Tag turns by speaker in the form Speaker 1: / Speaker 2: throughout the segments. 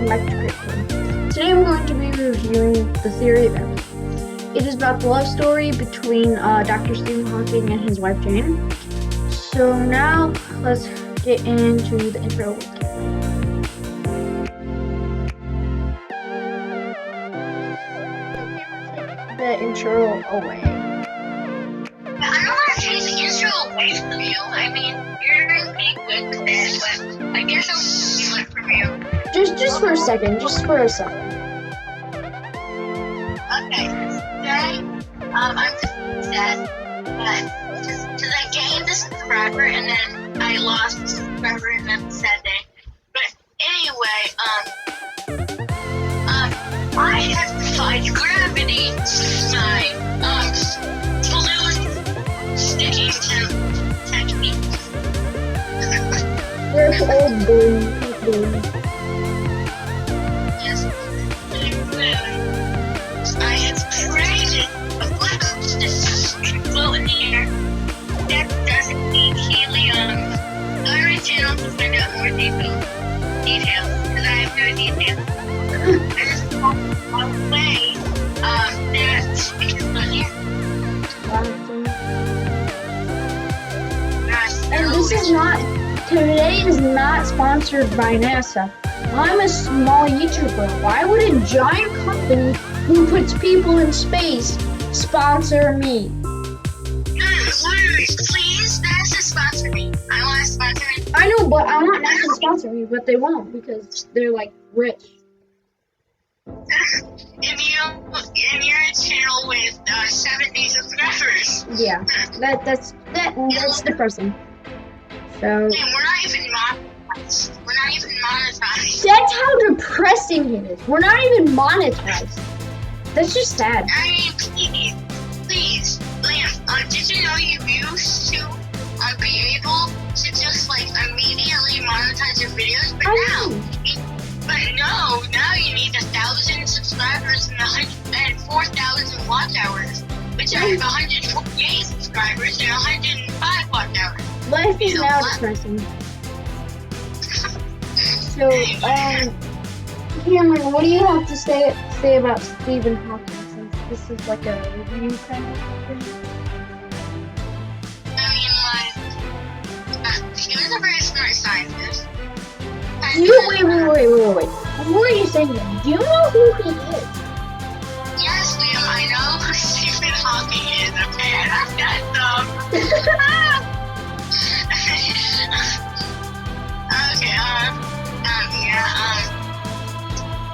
Speaker 1: welcome back to Curriculum. Today I'm going to be reviewing The Theory of Everything. It is about the love story between Dr. Stephen Hawking and his wife Jane. So now let's get into the intro. The intro away.
Speaker 2: I don't want to take the intro away from you. I mean, you're pretty good with it, but I guess I'll steal it from you.
Speaker 1: Just for a second.
Speaker 2: Okay. Today, I'm just sad that because I gained a subscriber and then I lost a subscriber and that's a sad day. But anyway, I have defied gravity with my balloon sticking technique.
Speaker 1: There's old balloon.
Speaker 2: Yes, I have created a balloon that can float in the air that doesn't need helium. Go to my channel to find out more details, because I have no details. There's a way that it can float here.
Speaker 1: And this is not, today is not sponsored by NASA. I'm a small YouTuber. Why would a giant company who puts people in space sponsor me?
Speaker 2: Please, NASA sponsor me. I want to sponsor me.
Speaker 1: I know, but I want NASA to sponsor me, but they won't because they're like rich.
Speaker 2: And you're a channel with 70 subscribers.
Speaker 1: Yeah, that's depressing. So
Speaker 2: And we're not even monetized.
Speaker 1: that's how depressing it is. We're not even monetized. That's just sad.
Speaker 2: I mean, please, Liam, did you know you used to be able to just like immediately monetize your videos? But now you need 1,000 subscribers and 4,000 watch hours, which I have 148 subscribers and 105 watch hours.
Speaker 1: Life is now depressing. So, Cameron, what do you have to say about Stephen Hawking, since this is like a review kind of thing?
Speaker 2: I mean, he was a very smart scientist.
Speaker 1: Wait. Before you say that, do you know who he is?
Speaker 2: Yes, Liam, I know who Stephen Hawking is, okay? And I've got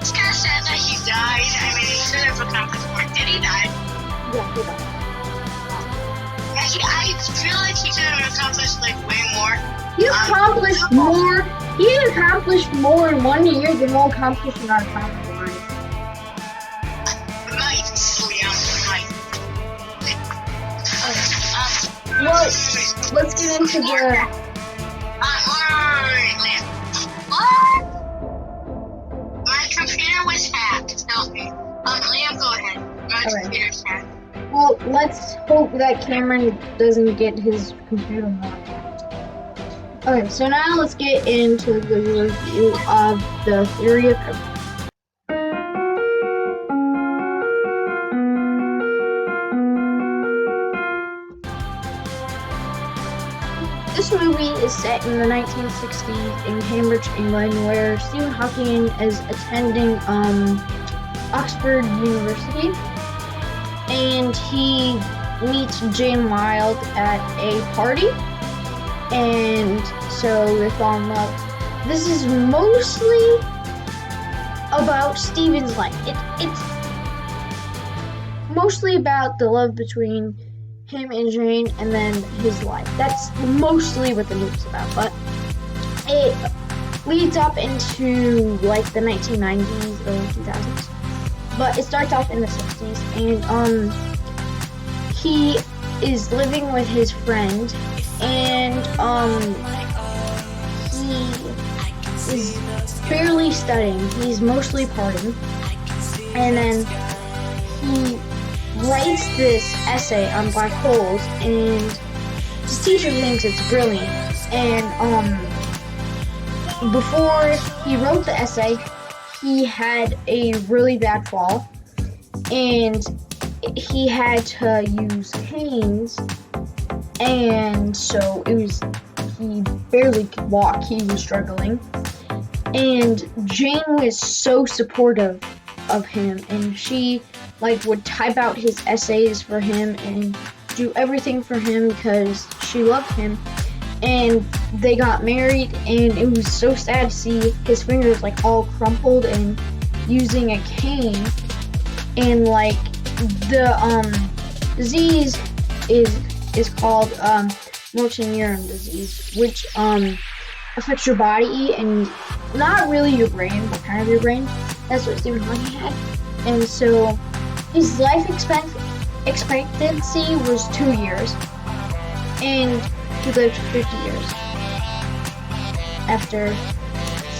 Speaker 2: it's kind of sad that he died. I mean, he should have accomplished more. Did he die?
Speaker 1: Yeah, he died.
Speaker 2: Yeah, I feel like he should have accomplished, like, way more.
Speaker 1: He accomplished more. He accomplished more in 1 year than we'll accomplish in our time.
Speaker 2: Right, Liam, right.
Speaker 1: Well, let's get into the...
Speaker 2: What? My computer was hacked. Okay. Liam, go ahead. My computer's hacked.
Speaker 1: Well, let's hope that Cameron doesn't get his computer hacked. Okay, so now let's get into the review of The Theory of Everything. This movie is set in the 1960s in Cambridge, England, where Stephen Hawking is attending Oxford University, and he meets Jane Wilde at a party, and so they fall in love. This is mostly about Stephen's life. It's mostly about the love between him and Jane, and then his life. That's mostly what the movie's about, but it leads up into like the 1990s, early 2000s. But it starts off in the 60s, and he is living with his friend, and he is barely studying. He's mostly partying, and then he writes this essay on black holes, and his teacher thinks it's brilliant. And before he wrote the essay, he had a really bad fall, and he had to use canes, and so he barely could walk. He was struggling, and Jane was so supportive of him, and she would type out his essays for him and do everything for him because she loved him. And they got married, and it was so sad to see his fingers all crumpled and using a cane. And the disease is called motor neuron disease, which affects your body and not really your brain, but kind of your brain. That's what Stephen Hawking had. And so his life expectancy was 2 years, and he lived 50 years after.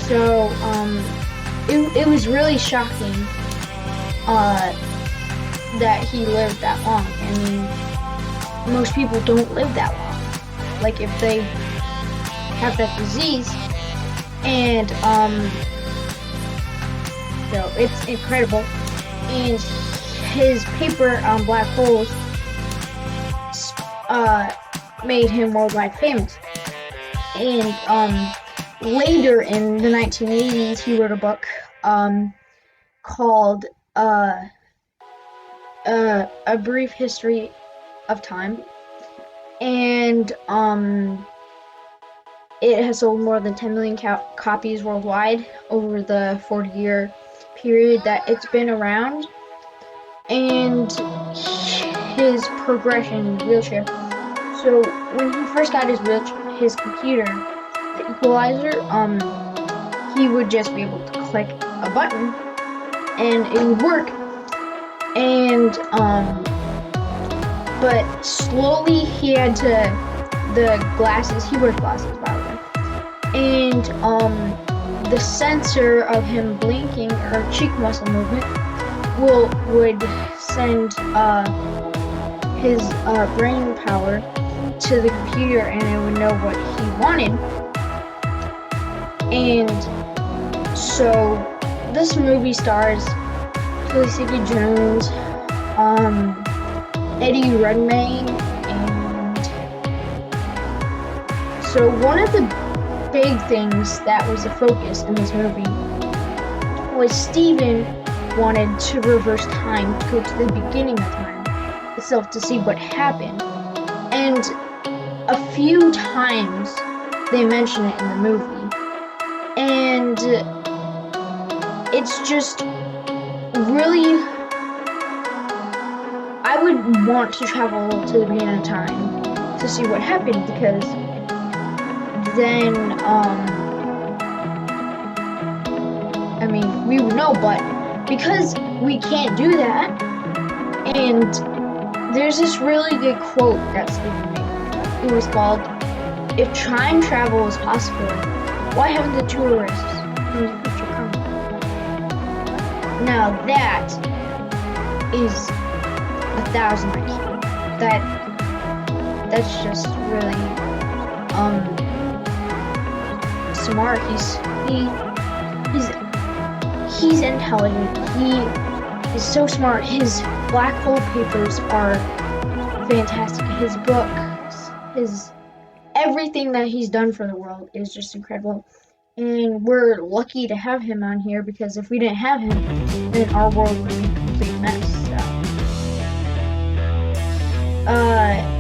Speaker 1: So it was really shocking that he lived that long. I mean, most people don't live that long, if they have that disease. And so it's incredible. And his paper on black holes made him worldwide famous. And later in the 1980s, he wrote a book called A Brief History of Time. And it has sold more than 10 million copies worldwide over the 40-year period that it's been around. And his progression in wheelchair. So when he first got his computer, the equalizer, he would just be able to click a button and it would work. And but slowly he had the glasses. He wears glasses, by the way. And the sensor of him blinking or cheek muscle movement would send his brain power to the computer, and it would know what he wanted. And so this movie stars Felicity Jones, Eddie Redmayne, and so one of the big things that was the focus in this movie was Steven wanted to reverse time, to go to the beginning of time itself to see what happened. And a few times they mention it in the movie, and it's just really, I would want to travel to the beginning of time to see what happened, because then I mean, we would know. But because we can't do that, and there's this really good quote that Stephen made. It was called, "If time travel is possible, why haven't the tourists from the future come?" Now that is 1,000 IQ. That's just really smart. He's intelligent. He is so smart. His black hole papers are fantastic. His books, his everything that he's done for the world is just incredible. And we're lucky to have him on here, because if we didn't have him, then our world would be a complete mess. So,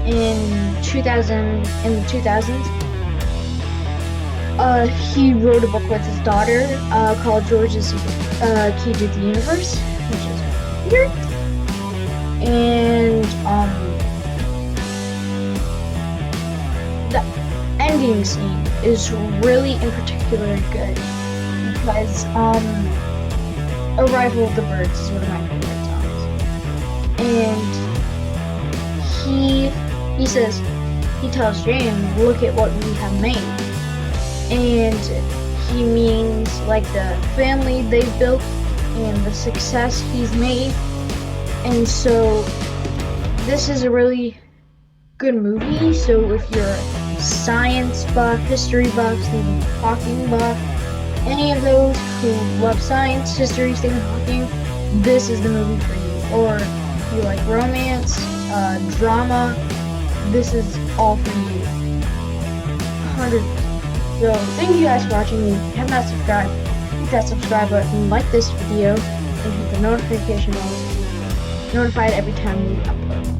Speaker 1: in the 2000s, he wrote a book with his daughter called George's Key to the Universe, which is weird. And the ending scene is really in particular good, because Arrival of the Birds is one of my favorite songs. And he tells Jane, "Look at what we have made." And he means the family they've built and the success he's made. And so this is a really good movie. So if you're a science buff, history buff, Stephen Hawking buff, any of those who love science, history, Stephen Hawking, this is the movie for you. Or if you like romance, drama, this is all for you. 100%. So thank you guys for watching. If you have not subscribed, hit that subscribe button, like this video, and hit the notification bell to be notified every time we upload.